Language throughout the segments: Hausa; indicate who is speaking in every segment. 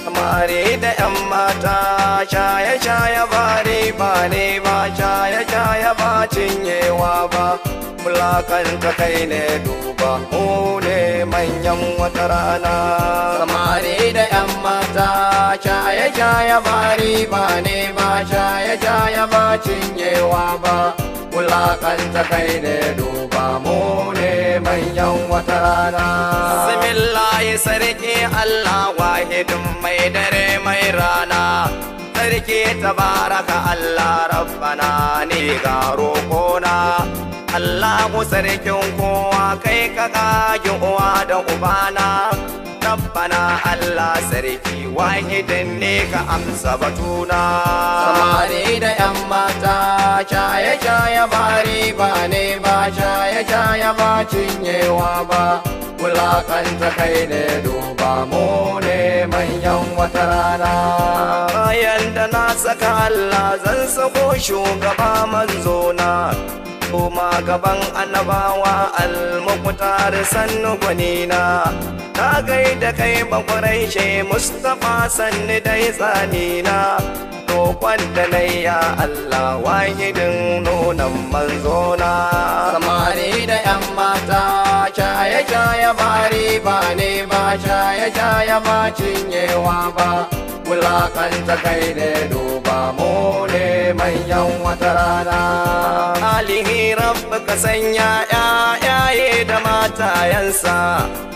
Speaker 1: samari da 'yan mata shaye-shaye ba riba ne ba, shaye-shaye ba cinyewa ba, wulakanta kai ne duba mu ne manyan wata rana. Samari da 'yan mata shaye-shaye ba riba ne ba, shaye-shaye ba cinyewa ba, wulakanta kai ne duba mu ne manyan wata rana. Bismillahi sarki Allah wahidin mai dare mai rana, sarki tabaraka Allah rabbana ni ga roƙona. Allahu sarkin kowa kai ka kage uwa da ubana, rabbana Allah sarki wahidin ne ka amsa batuna. Samari da 'yan mata shaye-shaye ba riba ne ba, shaye-shaye ba cinyewa ba, wulakanta kai ne duba mu ne manyan wata rana. Bayan da na saka Allah zan sako shugaba manzona, kuma gaban annabawa al-muqtar sannu gwanina, na gaida kai bakwarai Mustapha sanni dai tsanina, roƙon da na ya Allah wahidin nunan manzona. Samari da 'yan mata shaye-shaye ba riba ne ba, shaye-shaye ba cinyewa ba, wulakanta kai ne duba mu ne manyan wata rana. Alihi rabbi ka sanya ƴaƴaye da matayensa,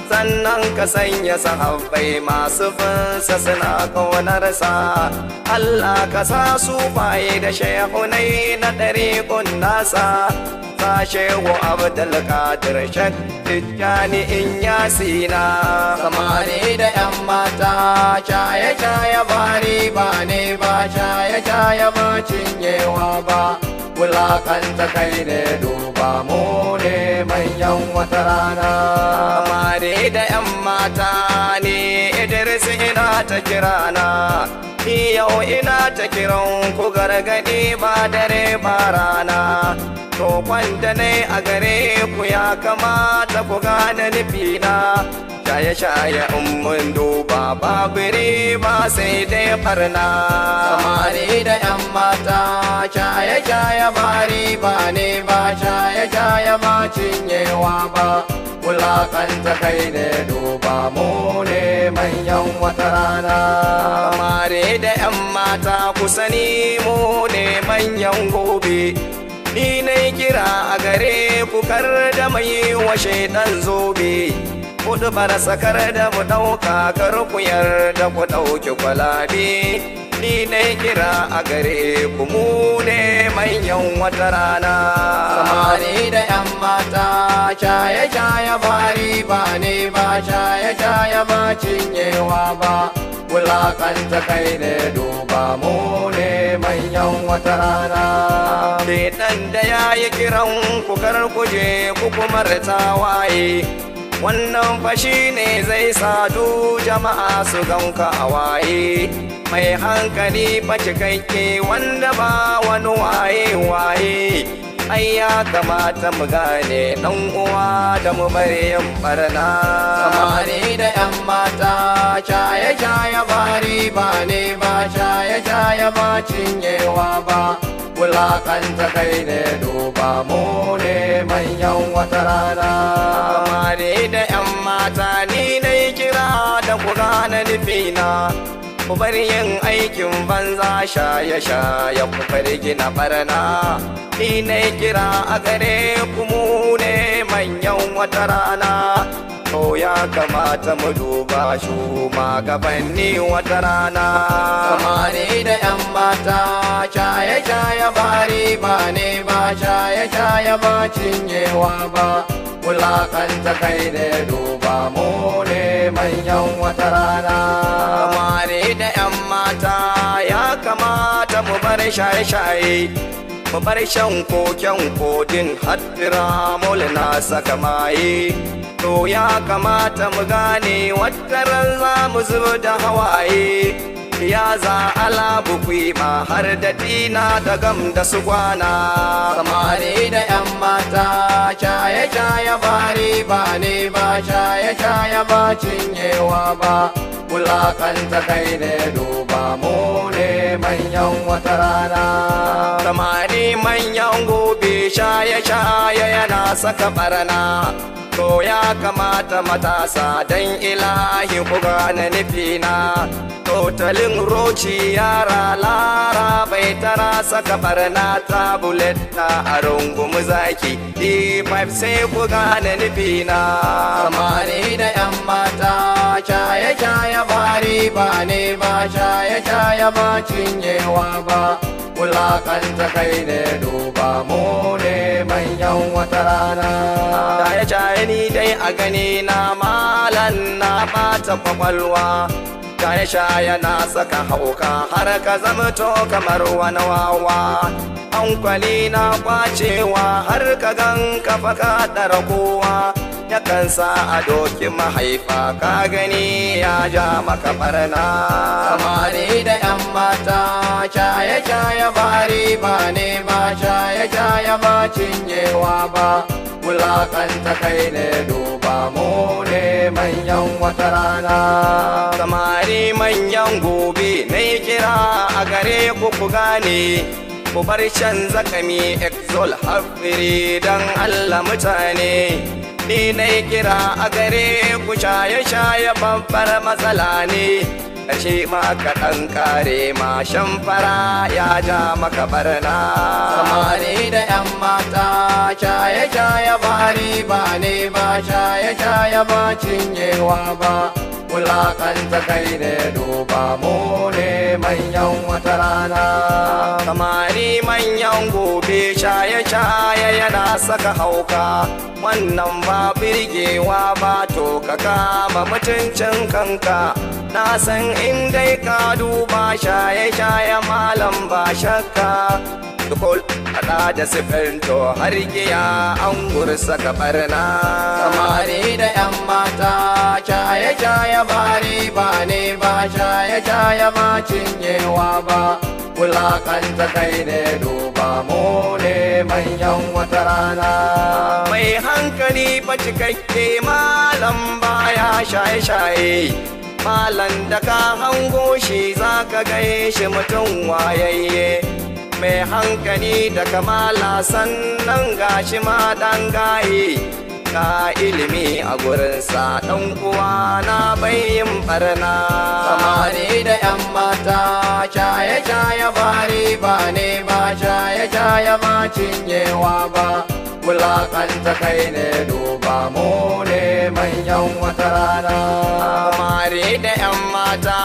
Speaker 1: sannan ka sanya sahabbai masu finsa suna ƙaunarsa. Allah ka sa su faye da shehunai na ɗariƙun nasa, sa shehu Abdulkadir Shek Tijjani in yasina. Samari da 'yan mata shaye-shaye ba riba ne ba, shaye-shaye ba cinyewa ba, wulakanta kai ne duba mu ne manyan wata rana. Samari da 'yan mata ne Idris ina ta kirana, ni yau ina ta kiran ku gargaɗi ba dare ba rana. Roƙon da ne a gare ku ya kamata ku gane nufina, shaye-shaye in mun duba babu riba sai dai farna. Samari da 'yan mata shaye-shaye ba riba ne ba, shaye-shaye ba cinyewa ba, wulakanta kai ne duba mu ne manyan wata rana. Samari da 'yan mata ku sani mu ne manyan gobe, ni na kira a gare ku kar da mai wa shaidan zobe, kudu bar sakar da mu ɗauka kar ku yarda ku ɗauki kwalabe, ni na kira a gare ku mu ne manyan wata rana. Samari da 'yan mata shaye-shaye ba riba ne ba, shaye-shaye ba cinyewa ba, wulakanta kai ne duba mu ne manyan wata rana. Shedan da ya yi kiran ku kar ku je ku kuma tawaye, wannan fashi ne zai sadu jama'a su ganka a waye, mai hankali fa cikakke wanda ba wani waye-waye. Ai ya kamata mu gane ɗan uwa da mu bari yin barna. Samari da 'yan mata shaye-shaye ba riba ne ba, shaye-shaye ba cinyewa ba, wulakanta kai ne duba mu ne manyan wata rana. Samari da 'yan mata ni na kira da ku gane nufina, ku bar yin aikin banza shaye-shaye ku bar gina barna. Ni na kira a gare ku mu ne manyan wata rana, to ya kamata mu duba shugabanni wata rana. Samari da 'yan mata shaye-shaye ba riba ne ba, shaye-shaye ba cinyewa ba, wulakanta kai ne duba mu ne manyan wata rana. Samari da 'yan mata ya kamata mu bar shaye-shaye, mu bar shan koken kodin hattira na saka maye, to ya kamata mu gane wataran za mu zuba da hawaye, ya za ala bukwi ma har da tina da gam da su kwana. Samari da 'yan mata shaye-shaye ba riba ne ba, shaye-shaye ba cinyewa ba, wulakanta kai ne duba mu ne manyan wata rana. Samari manyan gobe shaye-shaye yana saka barna, to ya kamata matasa dan ilahi ku gane nufina. Totalin roci yara lara bai tara saka barna ta bullet na a rungumi zaki D5 sai ku gane nufina. Samari da yan mata shaye-shaye ba riba ne ba, shaye-shaye ba cinyewa ba, wulakanta kai ne duba mu ne manyan wata rana. Shaye-shaye ni dai a gani na malan na bata kwakwalwa, shaye-shaye na saka hauka har ka zamto kamar wani wawa. Hankwali na kwacewa har ka gan kafa ka ɗara kowa, yakan sa a doki mahaifa ka gani ya ja maka barna. Samari da yan mata shaye-shaye ba riba ne ba, shaye-shaye ba cinyewa ba, wulakanta kai ne duba mu ne manyan wata rana. Samari manyan gobe na kira a gare ku gane, ku bar shan zakami exol hafiri dan Allah mutane. Ni na kira a gare ku shaye-shaye babbar matsala ne, ƙarshe ma kaɗan kare ma shan fara ya ja maka barna. Samari da yan mata shaye-shaye ba riba ne ba, shaye-shaye ba cinyewa ba, wulakanta kai ne duba mu ne manyan wata rana. Samari manyan gobe shaye-shaye yana saka hauka, wannan ba birgewa ba, to ka kama mutuncin kanka. Na san in dai ka duba shaye-shaye malam ba shakka, dukul hada da sifinto har giya an gursa ka barna. Samari da yan mata shaye-shaye ba riba ne ba, shaye-shaye ba cinyewa ba, wulakanta kai ne duba mu ne manyan wata rana. Mai hankali ba cikakke malam baya shaye-shaye, malan da ka hango shi za ka gaishe mutum wayayye. Mai hankali da kamala sannan gashi ma dan gaye, ka ilimi a gurinsa ɗan uwa na bayin barna. Samari da yan mata shaye-shaye ba riba ne ba, shaye-shaye ba cinyewa ba, wulakanta kai ne duba mu ne manyan wata rana. Samari da yan mata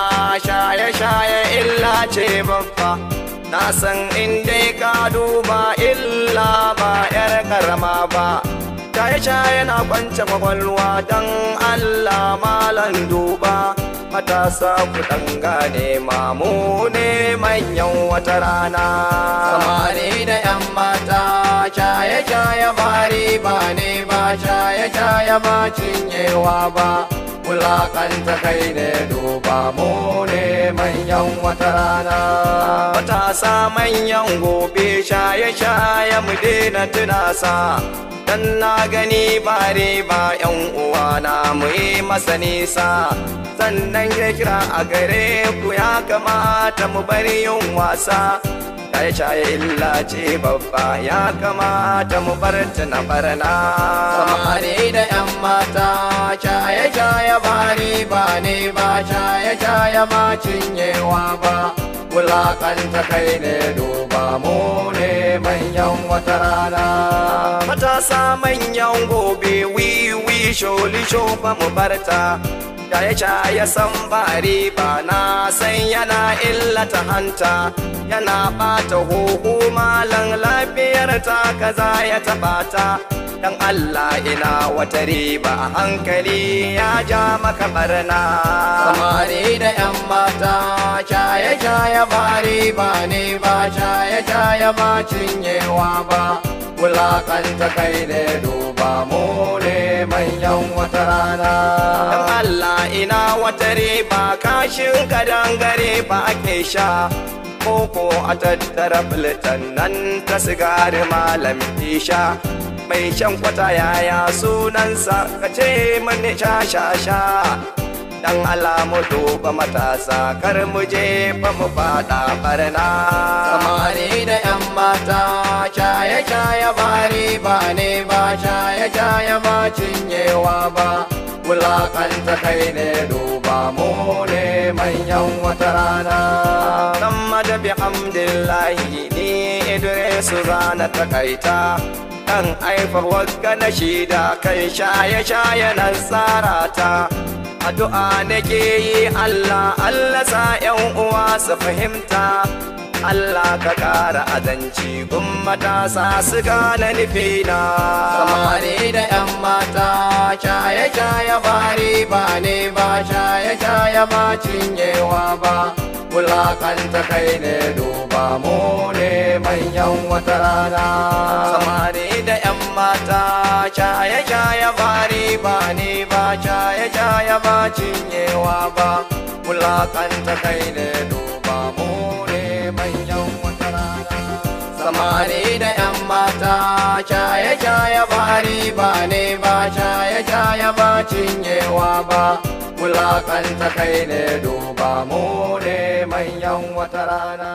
Speaker 1: shaye-shaye illa ce babba, na san in dai ka duba illa ba yar karama ba. Shaye-shaye na kwance kwakwalwa dan Allah malan duba, matasa ku dan gane mamu ne manyan wata rana. Samari da yan mata shaye-shaye ba riba ne ba, shaye-shaye ba cinyewa ba, wulakanta kai ne duba mu ne manyan wata rana. Matasa manyan gobe shaye-shaye mu daina tunasa, dan na gani ba riba yan uwa na mu yi masa nisa. Sannan ya kira a gare ku ya kamata mu bari yin wasa, shaye-shaye illa ce babba ya kamata mu bar na barna. Samari da yan mata shaye-shaye ba riba ne ba, shaye-shaye ba cinyewa ba, wulakanta kai ne duba mu ne manyan wata rana. Matasa manyan gobe wiwi sholi shofa mu barta, shaye-shaye san ba riba na san yana illata hanta, yana bata huhu malan lafiyar ta kaza ya taɓa ta. Dan Allah ina wata riba a hankali ya ja maka barna. Samari da yan mata shaye-shaye ba riba ne ba, shaye-shaye ba cinyewa ba, wulakanta kai ne duba mu ne manyan wata rana. Dan Allah ina wata riba kashin kadangare ba ake sha, koko a tattara filtan nan ta sigari malam isha. Mai shan kwata yaya sunansa ka ce mani sha-sha-sha, dan alamu duba matasa kar mu je fa mu fada barna. Samari da yan mata shaye-shaye ba riba ne ba, shaye-shaye ba cinyewa ba, wulakanta kai ne duba mu ne manyan wata rana. Amma da bihamdillahi ni Idrisu zana takaita, dan aifar wakka na shida kan shaye-shaye nan tsarata. Addu'a nake yi Allah, Allah sa ‘yan uwa su fahimta, Allah ka ƙara azanci gun matasa su gane nufina. Samari da ‘yan mata shaye-shaye ba riba ne ba, shaye-shaye ba cinyewa ba, wulakanta kai ne duba mu ne manyan wata rana. Samari da ‘yan mata shaye-shaye ba riba ne ba, shaye-shaye ba cinyewa ba, wulakanta kai ne duba mu ne manyan wata rana. Samari da ‘yan mata shaye-shaye ba riba ne ba, shaye-shaye ba cinyewa ba, wulakanta kai ne duba mu ne manyan wata rana.